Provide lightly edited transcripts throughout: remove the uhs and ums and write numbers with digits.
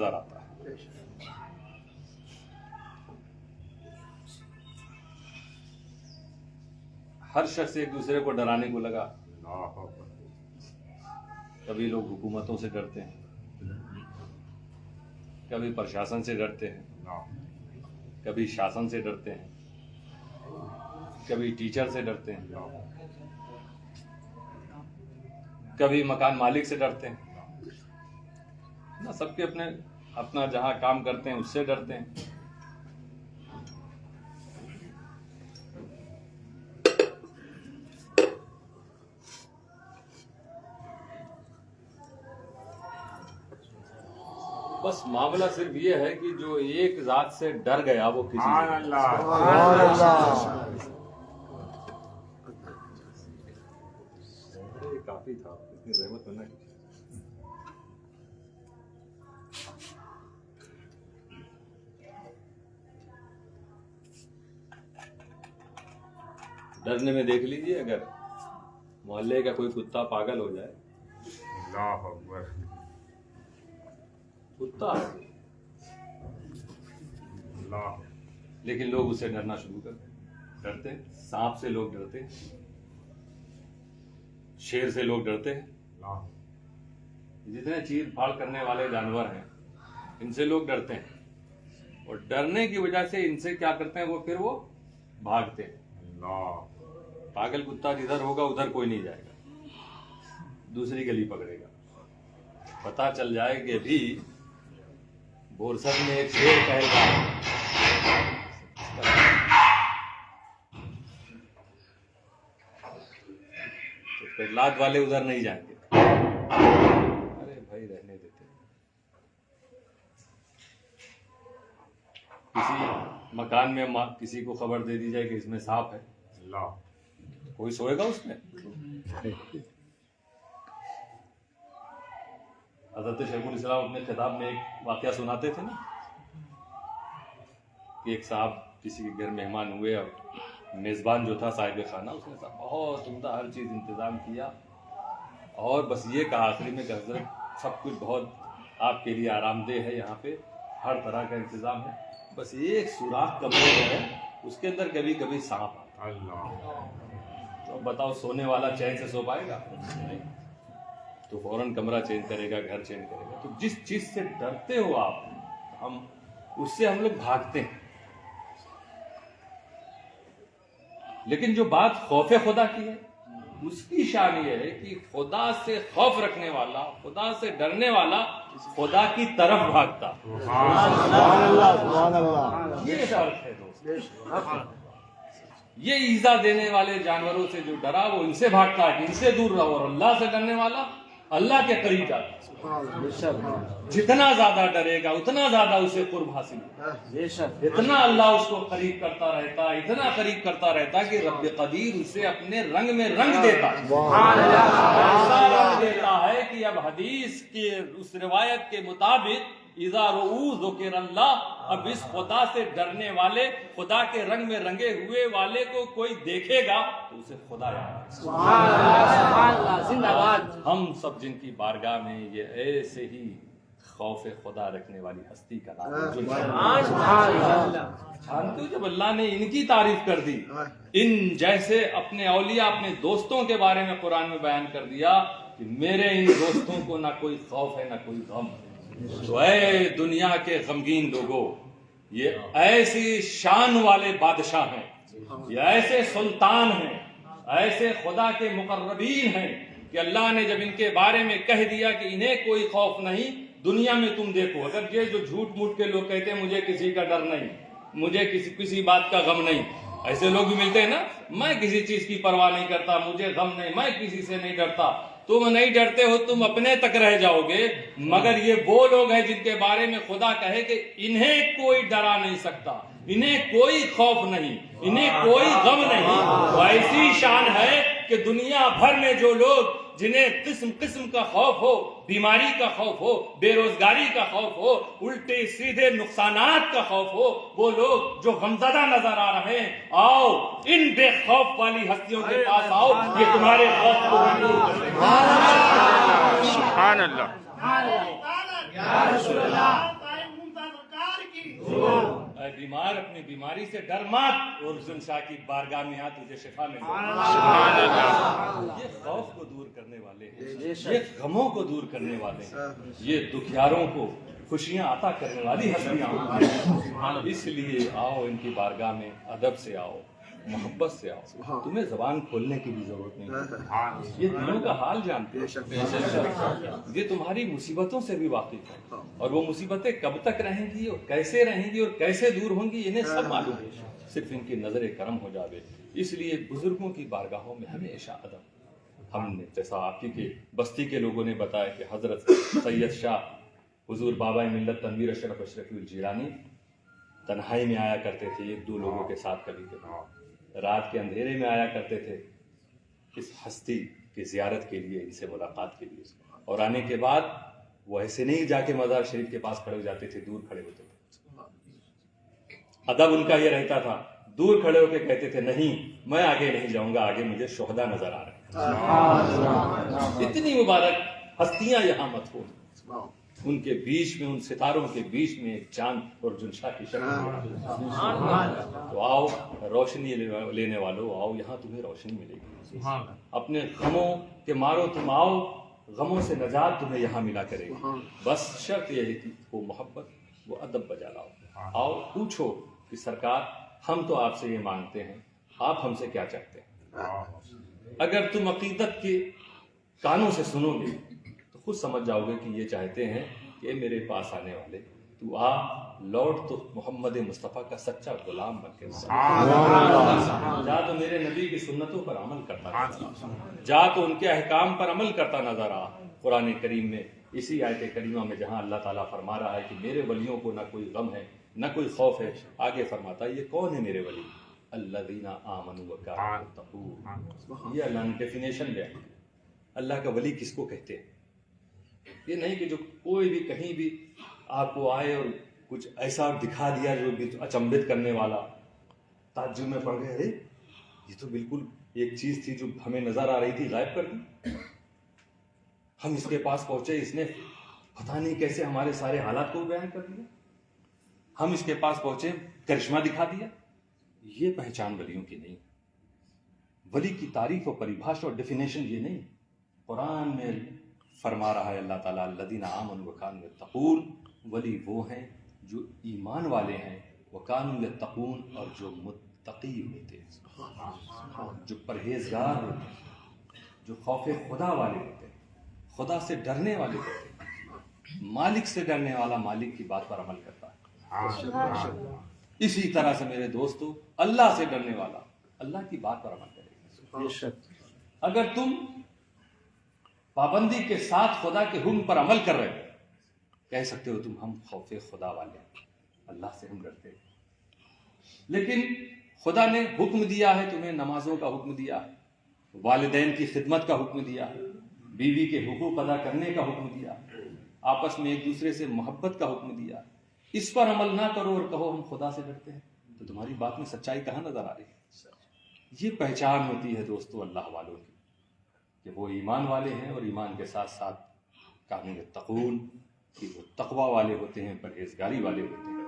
نظر آتا ہے. ہر شخص ایک دوسرے کو ڈرانے کو لگا. کبھی لوگ حکومتوں سے ڈرتے ہیں, کبھی پرشاسن سے ڈرتے ہیں, کبھی شاسن سے ڈرتے ہیں, کبھی ٹیچر سے ڈرتے ہیں, کبھی مکان مالک سے ڈرتے ہیں. نہ سب کے اپنا جہاں کام کرتے ہیں اس سے ڈرتے ہیں. بس معاملہ صرف یہ ہے کہ جو ایک ذات سے ڈر گیا وہ کسی کافی تھا. اتنی رحمت کرنا ڈرنے میں دیکھ لیجیے, اگر محلے کا کوئی کتا پاگل ہو جائے, اللہ اکبر, کتا لیکن لوگ اسے ڈرنا شروع ڈرتے. سانپ سے لوگ ڈرتے, شیر سے لوگ ڈرتے ہیں, جتنے چیر پھاڑ کرنے والے جانور ہیں ان سے لوگ ڈرتے ہیں, اور ڈرنے کی وجہ سے ان سے کیا کرتے ہیں, وہ بھاگتے ہیں. پاگل کتا جدھر ہوگا ادھر کوئی نہیں جائے گا, دوسری گلی پکڑے گا. پتہ چل جائے کہ ابھی بورسر میں ایک شیر کہے گا, تو پرلاد والے ادھر نہیں جائیں گے. ارے بھائی رہنے دیتے. کسی مکان میں کسی کو خبر دے دی جائے کہ اس میں سانپ ہے, کوئی سوئے گا اس میں؟ حضرت شیخ الاسلام اپنے خطاب میں ایک واقعہ سناتے تھے نا, کہ ایک صاحب کسی کے گھر مہمان ہوئے, اور میزبان جو تھا صاحب خانہ, اس نے بہت عمدہ ہر چیز انتظام کیا, اور بس یہ کہا آخری میں کہ حضرت سب کچھ بہت آپ کے لیے آرام دہ ہے, یہاں پہ ہر طرح کا انتظام ہے, بس ایک سوراخ کمرے میں ہے, اس کے اندر کبھی کبھی سانپ آتا ہے. تو بتاؤ سونے والا چین سے سو پائے گا؟ نہیں. تو فوراً کمرہ چینج کرے گا, گھر چینج کرے گا. تو جس چیز سے ڈرتے ہو آپ, اس سے ہم لوگ بھاگتے ہیں. لیکن جو بات خوف خدا کی ہے, اس کی شان یہ ہے کہ خدا سے خوف رکھنے والا, خدا سے ڈرنے والا خدا کی طرف بھاگتا. یہ فرق ہے دوست. یہ ایذا دینے والے جانوروں سے جو ڈرا وہ ان سے بھاگتا ہے کہ ان سے دور رہو, اور اللہ سے ڈرنے والا اللہ کے قریب جاتا ہے. جتنا زیادہ ڈرے گا اتنا زیادہ اسے قرب حاصل ہوگا. اتنا اللہ اس کو قریب کرتا رہتا, اتنا قریب کرتا رہتا کہ رب قدیر اسے اپنے رنگ میں رنگ دیتا ہے. ایسا رنگ دیتا ہے کہ اب حدیث کی اس روایت کے مطابق اذا رؤوا ذکر اللہ, اب اس خدا سے ڈرنے والے, خدا کے رنگ میں رنگے ہوئے والے کو کوئی دیکھے گا تو اسے خدا یاد. سبحان اللہ, زندہ باد. ہم سب جن کی بارگاہ میں یہ ایسے ہی خوف خدا رکھنے والی ہستی کا نام, جب اللہ نے ان کی تعریف کر دی, ان جیسے اپنے اولیاء, اپنے دوستوں کے بارے میں قرآن میں بیان کر دیا کہ میرے ان دوستوں کو نہ کوئی خوف ہے نہ کوئی غم. تو اے دنیا کے غمگین لوگوں, یہ ایسی شان والے بادشاہ ہیں, یہ ایسے سلطان ہیں, ایسے خدا کے مقربین ہیں کہ اللہ نے جب ان کے بارے میں کہہ دیا کہ انہیں کوئی خوف نہیں, دنیا میں تم دیکھو, اگر یہ جو جھوٹ موٹ کے لوگ کہتے ہیں مجھے کسی کا ڈر نہیں, مجھے کسی بات کا غم نہیں, ایسے لوگ بھی ملتے ہیں نا, میں کسی چیز کی پرواہ نہیں کرتا, مجھے غم نہیں, میں کسی سے نہیں ڈرتا. تم نہیں ڈرتے ہو, تم اپنے تک رہ جاؤ گے. مگر یہ وہ لوگ ہیں جن کے بارے میں خدا کہے کہ انہیں کوئی ڈرا نہیں سکتا, انہیں کوئی خوف نہیں, انہیں کوئی غم نہیں. تو ایسی شان ہے کہ دنیا بھر میں جو لوگ جنہیں قسم قسم کا خوف ہو, بیماری کا خوف ہو, بے روزگاری کا خوف ہو, الٹے سیدھے نقصانات کا خوف ہو, وہ لوگ جو غمزدہ نظر آ رہے ہیں, آؤ ان بے خوف والی ہستیوں کے پاس آؤ, یہ تمہارے خوف کو بھی دور کریں. سبحان اللہ. یا رسول اللہ. اے بیمار اپنی بیماری سے ڈر مت اور حسن شاہ کی بارگاہ میں آ تجھے شفا مل جائے. یہ خوف کو دور کرنے والے ہیں, یہ غموں کو دور کرنے والے ہیں, یہ دکھیاروں کو خوشیاں عطا کرنے والی ہستیاں ہیں. اس لیے آؤ ان کی بارگاہ میں ادب سے آؤ, محبت سے آؤ. تمہیں زبان کھولنے کی بھی ضرورت نہیں ہے, یہ دلوں کا حال جانتے ہیں, یہ تمہاری مصیبتوں سے بھی واقف ہے, اور وہ مصیبتیں کب تک رہیں گی اور کیسے دور ہوں گی انہیں سب معلوم ہے, صرف ان کی نظر کرم ہو جاوے. اس لیے بزرگوں کی بارگاہوں میں ہمیشہ ادب. ہم نے جیسا آپ ہی کے بستی کے لوگوں نے بتایا کہ حضرت سید شاہ حضور بابا ملت تنویر اشرف اشرفی الجیلانی تنہائی میں آیا کرتے تھے, ایک دو لوگوں کے ساتھ کبھی کبھی رات کے اندھیرے میں آیا کرتے تھے اس ہستی کی زیارت کے لیے, ان سے ملاقات کے لیے. اور آنے کے بعد وہ ایسے نہیں جا کے مزار شریف کے پاس کھڑے ہو جاتے تھے, دور کھڑے ہوتے تھے. ادب ان کا یہ رہتا تھا, دور کھڑے ہو کے کہتے تھے نہیں میں آگے نہیں جاؤں گا, آگے مجھے شہدا نظر آ رہے ہیں. اتنی مبارک ہستیاں یہاں مت ہو, ان کے بیچ میں, ان ستاروں کے بیچ میں ایک چاند اور جنشا کی شکل. تو آؤ روشنی لینے والوں, آؤ یہاں تمہیں روشنی ملے گی. اپنے غموں کے مارو تم آؤ, غموں سے نجات تمہیں یہاں ملا کرے گی. بس شرط یہ ہے کہ وہ محبت, وہ ادب بجا لاؤ. آؤ پوچھو کہ سرکار ہم تو آپ سے یہ مانگتے ہیں, آپ ہم سے کیا چاہتے ہیں. اگر تم عقیدت کے کانوں سے سنو گے تو خود سمجھ جاؤ گے کہ یہ چاہتے ہیں کہ میرے پاس آنے والے تو آ لوٹ تو محمد مصطفیٰ کا سچا غلام بن کے جا تو میرے نبی کی سنتوں پر عمل کرتا نظر آ, جا تو ان کے احکام پر عمل کرتا نظر آ. قرآن کریم میں اسی آیت کریمہ میں جہاں اللہ تعالیٰ فرما رہا ہے کہ میرے ولیوں کو نہ کوئی غم ہے نہ کوئی خوف ہے, آگے فرماتا ہے یہ کون ہے میرے ولی, الذین آمنوا وکانوا یتقون. یہ اللہ نے ڈیفینیشن دیا, اللہ کا ولی کس کو کہتے ہیں. یہ نہیں کہ جو کوئی بھی کہیں بھی آپ کو آئے اور کچھ ایسا دکھا دیا جو اچنبھت کرنے والا, تعجب میں پڑ گئے ارے یہ تو بالکل ایک چیز تھی جو ہمیں نظر آ رہی تھی غائب کر دی. ہم اس کے پاس پہنچے, اس نے پتہ نہیں کیسے ہمارے سارے حالات کو بیان کر دیا. ہم اس کے پاس پہنچے, کرشمہ دکھا دیا. یہ پہچان ولیوں کی نہیں. ولی کی تعریف و پریبھاشا اور ڈیفینیشن یہ نہیں. قرآن میں فرما رہا ہے اللہ تعالیٰ الذین آمنوا وکانوا یتقون, ولی وہ ہیں جو ایمان والے ہیں, وکانوا یتقون اور جو متقی ہوتے ہیں, جو پرہیزگار ہوتے ہیں, جو خوف خدا والے ہوتے ہیں, خدا سے ڈرنے والے ہوتے ہیں. مالک سے ڈرنے والا مالک کی بات پر عمل کرتا ہے. اسی طرح سے میرے دوستو اللہ سے ڈرنے والا اللہ کی بات پر عمل کرے گا. اگر تم پابندی کے ساتھ خدا کے حکم پر عمل کر رہے ہو, کہہ سکتے ہو تم ہم خوف خدا والے ہیں, اللہ سے ہم ڈرتے ہیں. لیکن خدا نے حکم دیا ہے تمہیں, نمازوں کا حکم دیا ہے, والدین کی خدمت کا حکم دیا ہے, بیوی کے حقوق ادا کرنے کا حکم دیا, آپس میں ایک دوسرے سے محبت کا حکم دیا. اس پر عمل نہ کرو اور کہو ہم خدا سے ڈرتے ہیں, تو تمہاری بات میں سچائی کہاں نظر آ رہی ہے. یہ پہچان ہوتی ہے دوستو اللہ والوں کی کہ وہ ایمان والے ہیں, اور ایمان کے ساتھ ساتھ کامل تقون کہ وہ تقوی والے ہوتے ہیں, پرہیزگاری والے ہوتے ہیں.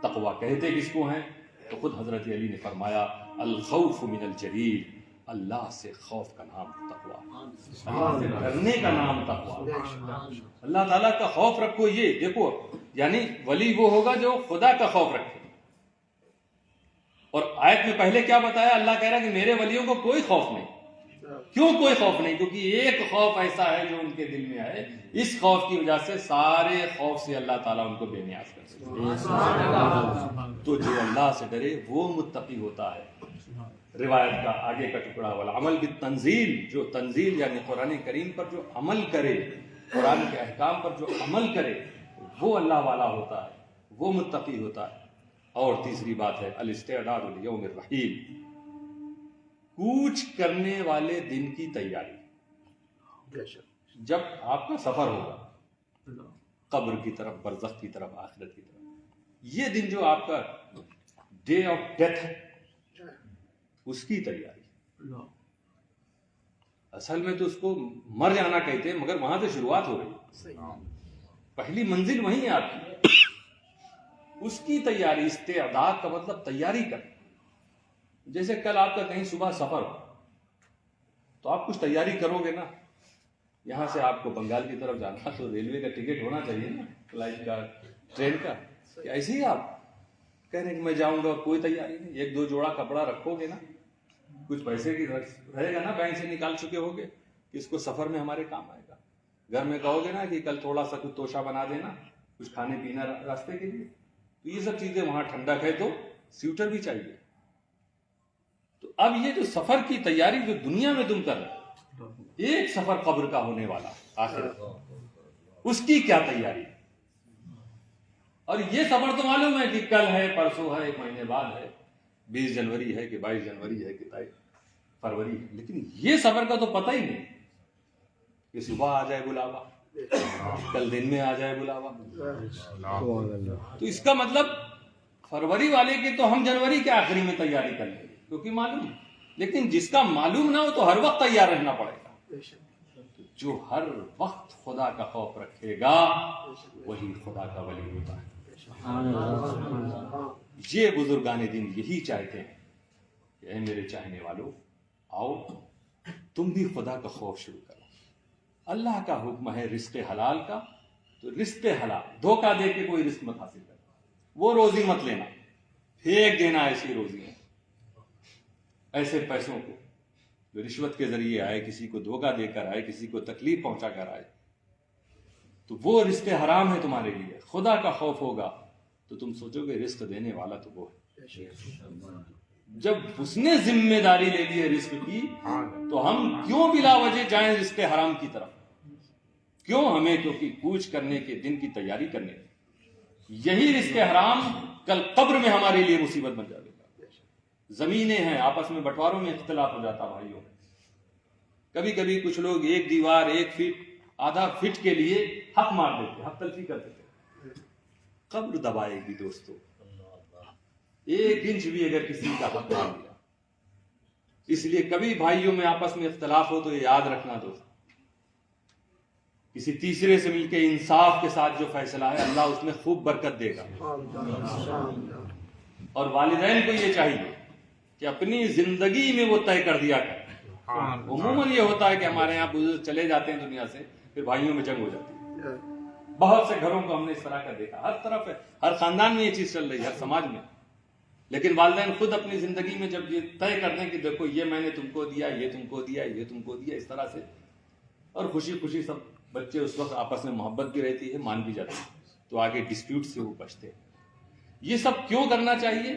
تقوی کہتے کس کو ہیں, تو خود حضرت علی نے فرمایا الخوف من الجلیل, اللہ سے خوف کا نام تقوی, اللہ سے ڈرنے کا نام تقوی. اللہ تعالیٰ کا خوف رکھو. یہ دیکھو یعنی ولی وہ ہوگا جو خدا کا خوف رکھے. اور آیت میں پہلے کیا بتایا, اللہ کہہ رہا ہے کہ میرے ولیوں کو کوئی خوف نہیں. کیوں کوئی خوف نہیں؟ کیونکہ ایک خوف ایسا ہے جو ان کے دل میں ہے, اس خوف کی وجہ سے سارے خوف سے اللہ تعالیٰ ان کو بے نیاز کر سکتا. تو جو اللہ سے ڈرے وہ متقی ہوتا ہے. روایت کا آگے کا ٹکڑا والا عمل بالتنزیل, جو تنزیل یعنی قرآن کریم پر جو عمل کرے, قرآن کے احکام پر جو عمل کرے, وہ اللہ والا ہوتا ہے, وہ متقی ہوتا ہے. اور تیسری بات ہے الاستعداد لیوم الرحیل, کوچ کرنے والے دن کی تیاری. جب آپ کا سفر ہوگا قبر کی طرف, برزخ کی طرف, آخرت کی طرف, یہ دن جو آپ کا ڈے آف ڈیتھ ہے اس کی تیاری. اصل میں تو اس کو مر جانا کہتے ہیں, مگر وہاں سے شروعات ہو رہی ہے. پہلی منزل وہیں ہے آپ کی. اس کی تیاری، استعداد کا مطلب تیاری کرنا. جیسے کل آپ کا کہیں صبح سفر ہو تو آپ کچھ تیاری کرو گے نا. یہاں سے آپ کو بنگال کی طرف جانا تو ریلوے کا ٹکٹ ہونا چاہیے نا، فلائٹ کا، ٹرین کا. کہ ایسے ہی آپ کہہ رہے ہیں کہ میں جاؤں گا، کوئی تیاری نہیں. ایک دو جوڑا کپڑا رکھو گے نا، کچھ پیسے کی رہے گا نا، بینک سے نکال چکے ہوگے کہ اس کو سفر میں ہمارے کام آئے گا. گھر میں کہو گے نا کہ کل تھوڑا سا کچھ توشہ بنا دینا، کچھ کھانے پینا راستے کے لیے. تو یہ سب چیزیں، وہاں ٹھنڈک ہے تو سویٹر بھی چاہیے. تو اب یہ جو سفر کی تیاری جو دنیا میں تم کر رہے ہو، ایک سفر قبر کا ہونے والا آخرت، اس کی کیا تیاری. اور یہ سفر تو معلوم ہے کہ کل ہے، پرسوں ہے، ایک مہینے بعد ہے، 20 جنوری ہے کہ 22 جنوری ہے کہ 23 فروری ہے. لیکن یہ سفر کا تو پتہ ہی نہیں کہ صبح آ جائے بلاوا، کل دن میں آ جائے بلاوا. تو اس کا مطلب فروری والے کے تو ہم جنوری کے آخری میں تیاری کر لیں گے کیونکہ معلوم ہے. لیکن جس کا معلوم نہ ہو تو ہر وقت تیار رہنا پڑے گا. جو ہر وقت خدا کا خوف رکھے گا وہی خدا کا ولی ہوتا ہے. یہ بزرگان دین یہی چاہتے ہیں کہ اے میرے چاہنے والوں، آؤ تم بھی خدا کا خوف شروع کرو. اللہ کا حکم ہے رزق حلال کا، تو رزق حلال دھوکہ دے کے کوئی رزق مت حاصل کرنا. وہ روزی مت لینا، پھینک دینا ایسی روزی ہے، ایسے پیسوں کو جو رشوت کے ذریعے آئے، کسی کو دھوکہ دے کر آئے، کسی کو تکلیف پہنچا کر آئے، تو وہ رزق حرام ہے تمہارے لیے. خدا کا خوف ہوگا تو تم سوچو گے رزق دینے والا تو وہ ہے. جب اس نے ذمہ داری لے لی ہے رزق کی، تو ہم کیوں بلا وجہ جائیں رزق حرام کی طرف؟ کیوں ہمیں؟ کیونکہ کوچ کرنے کے دن کی تیاری کرنے کی. یہی رزق حرام کل قبر میں ہمارے لیے مصیبت بن جائے گا. زمینیں ہیں، آپس میں بٹواروں میں اختلاف ہو جاتا بھائیوں. کبھی کبھی کچھ لوگ ایک دیوار، ایک فٹ، آدھا فٹ کے لیے حق مار دیتے، حق تلفی کر دیتے. قبر دبائے گی دوستو. ایک انچ بھی اگر کسی کا حق مار دیا. اس لیے کبھی بھائیوں میں آپس میں اختلاف ہو تو یہ یاد رکھنا دوست، کسی تیسرے سے مل کے انصاف کے ساتھ جو فیصلہ ہے اللہ اس میں خوب برکت دے گا. اور والدین کو یہ چاہیے کہ اپنی زندگی میں وہ طے کر دیا کریں. عموماً یہ ہوتا ہے کہ ہمارے یہاں بزرگ چلے جاتے ہیں دنیا سے، پھر بھائیوں میں جنگ ہو جاتی ہے. بہت سے گھروں کو ہم نے اس طرح کا دیکھا، ہر طرف ہے، ہر خاندان میں یہ چیز چل رہی ہے، ہر سماج میں. لیکن والدین خود اپنی زندگی میں جب یہ طے کر دیں کہ دیکھو یہ میں نے تم کو دیا، یہ تم کو دیا، یہ تم کو دیا، اس طرح سے، اور خوشی خوشی سب بچے اس وقت آپس میں محبت بھی رہتی ہے، مان بھی جاتی ہے، تو آگے ڈسپیوٹ سے وہ بچتے ہیں. یہ سب کیوں کرنا چاہیے؟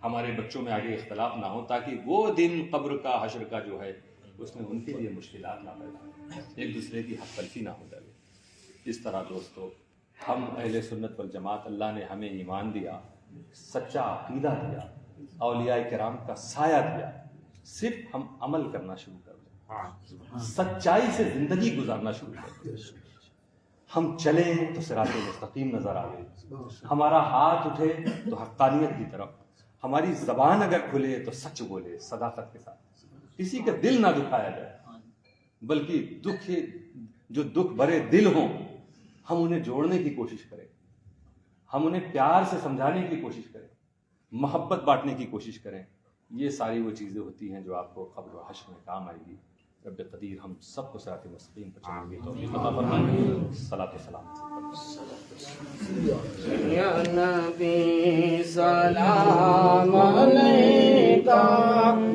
ہمارے بچوں میں آگے اختلاف نہ ہو، تاکہ وہ دن قبر کا، حشر کا جو ہے اس میں ان کے لیے مشکلات نہ پیدا ہوں، ایک دوسرے کی حق تلفی نہ ہو جائے. اس طرح دوستو ہم اہل سنت والجماعت، اللہ نے ہمیں ایمان دیا، سچا عقیدہ دیا، اولیاء کرام کا سایہ دیا. صرف ہم عمل کرنا شروع کر دیں، سچائی سے زندگی گزارنا شروع کر دیں. ہم چلیں تو صراط مستقیم نظر آئے، ہمارا ہاتھ اٹھے تو حقانیت کی طرف، ہماری زبان اگر کھلے تو سچ بولے صداقت کے ساتھ، کسی کا دل نہ دکھایا جائے، بلکہ جو دکھ بھرے دل ہوں ہم انہیں جوڑنے کی کوشش کریں، ہم انہیں پیار سے سمجھانے کی کوشش کریں، محبت بانٹنے کی کوشش کریں. یہ ساری وہ چیزیں ہوتی ہیں جو آپ کو قبر و حشر میں کام آئے گی. رب قدیر ہم سب کو صراط مستقیم پر چلنے کی توفیق عطا فرمائے. صلاۃ و سلام یا نبی سلام علیکہ،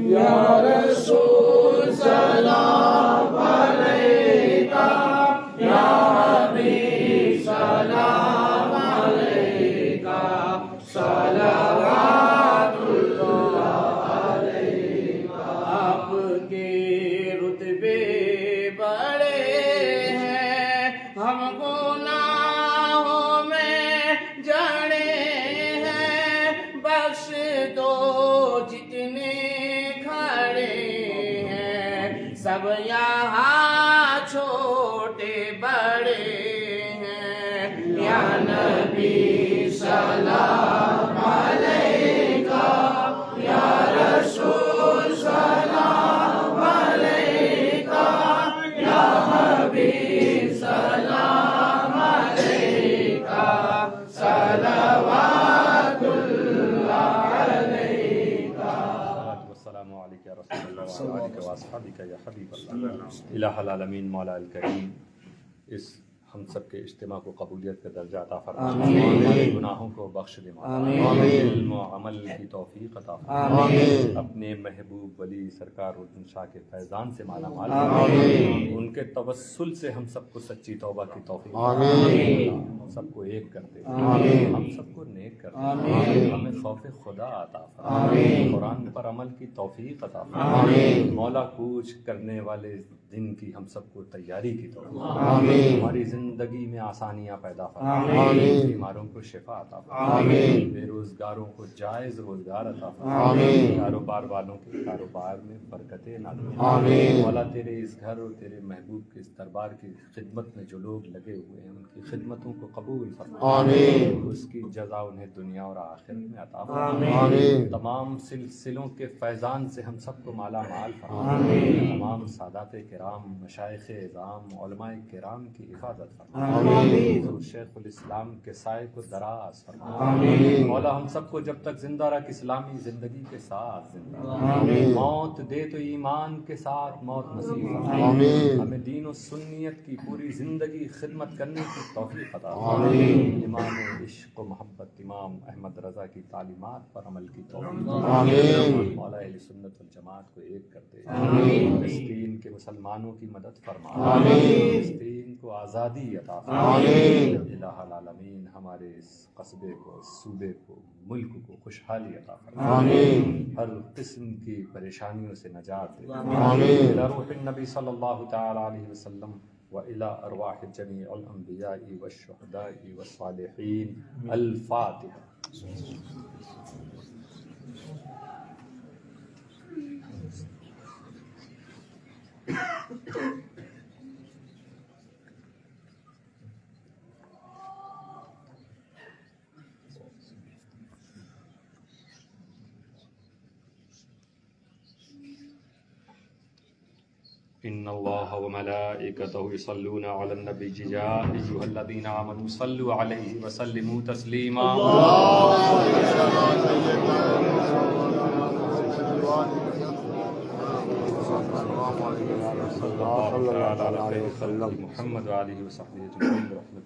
یا رسول سلام علیکہ، یا حبیب سلام علیکہ، صلوات اللہ علیکہ. آپ کے رتبے بڑے ہیں، ہم گناہوں میں جڑے ہیں، بخش دو جتنے کھڑے ہیں، سب یہاں چھوٹے بڑے ہیں. یا نبی سلام علیکہ، یا رسول سلام علیکہ، یا حبیب سلام علیکہ، صلوات اصحابک یا حبیب اللہ الہ العالمین مولا الکریم اس ہم سب کے اجتماع کو قبولیت کا درجہ عطا فرما، ہمارے گناہوں کو بخش دے، علم و عمل کی توفیق عطا فرما، اپنے محبوب ولی سرکار الدین شاہ کے فیضان سے مالا مال فرما، ان کے توسل سے ہم سب کو سچی توبہ کی توفیق عطا فرما، ہم سب کو ایک کر دے، ہم سب کو نیک کر دے، ہمیں خوف خدا عطا فرما، قرآن پر عمل کی توفیق عطا فرما، مولا کوچ کرنے والے دن کی ہم سب کو تیاری کی توفیق، ہماری زندگی میں آسانیاں پیدا فرما، بیماروں کو شفا عطا فرما، بے روزگاروں کو جائز روزگار عطا فرما، کاروبار والوں کے کاروبار میں برکتیں نازل فرما، مولا تیرے اس گھر اور تیرے محبوب کے اس دربار کی خدمت میں جو لوگ لگے ہوئے ہیں ان کی خدمتوں کو قبول فرما، اس کی جزا انہیں دنیا اور آخرت میں عطا فرما، تمام سلسلوں کے فیضان سے ہم سب کو مالا مال فرما، تمام سادات کرام، مشائخ اعظام، علماء کرام کی حفاظت فرما، حضور شیخ الاسلام کے سائے کو دراز فرما، مولا ہم سب کو جب تک زندہ رکھ اسلامی زندگی کے ساتھ زندہ رکھ، موت دے تو ایمان کے ساتھ موت نصیب فرما، ہمیں دین و سنیت کی پوری زندگی خدمت کرنے کی توفیق عطا فرما، ایمان و عشق و محبت امام احمد رضا کی تعلیمات پر عمل کی توفیق عطا فرما، مولا اہل سنت والجماعت کو ایک کر دے، فلسطین کے مسلمانوں کی مدد فرما، فلسطین کو آزادی عطا فرما، الہ العالمین ہمارے اس قصبے کو، صوبے کو، ملک کو خوشحالی عطا فرما، ہر قسم کی پریشانیوں سے نجات دے، الى روح النبی صلی اللہ تعالی علیہ وسلم وإلى أرواح جميع الأنبياء والشهداء والصالحين الفاتحة. إن الله وملائكته يصلون على النبي يا أيها الذين آمنوا صلوا عليه وسلموا تسليما. صلى الله عليه وسلم محمد وآله وصحبه أجمعين.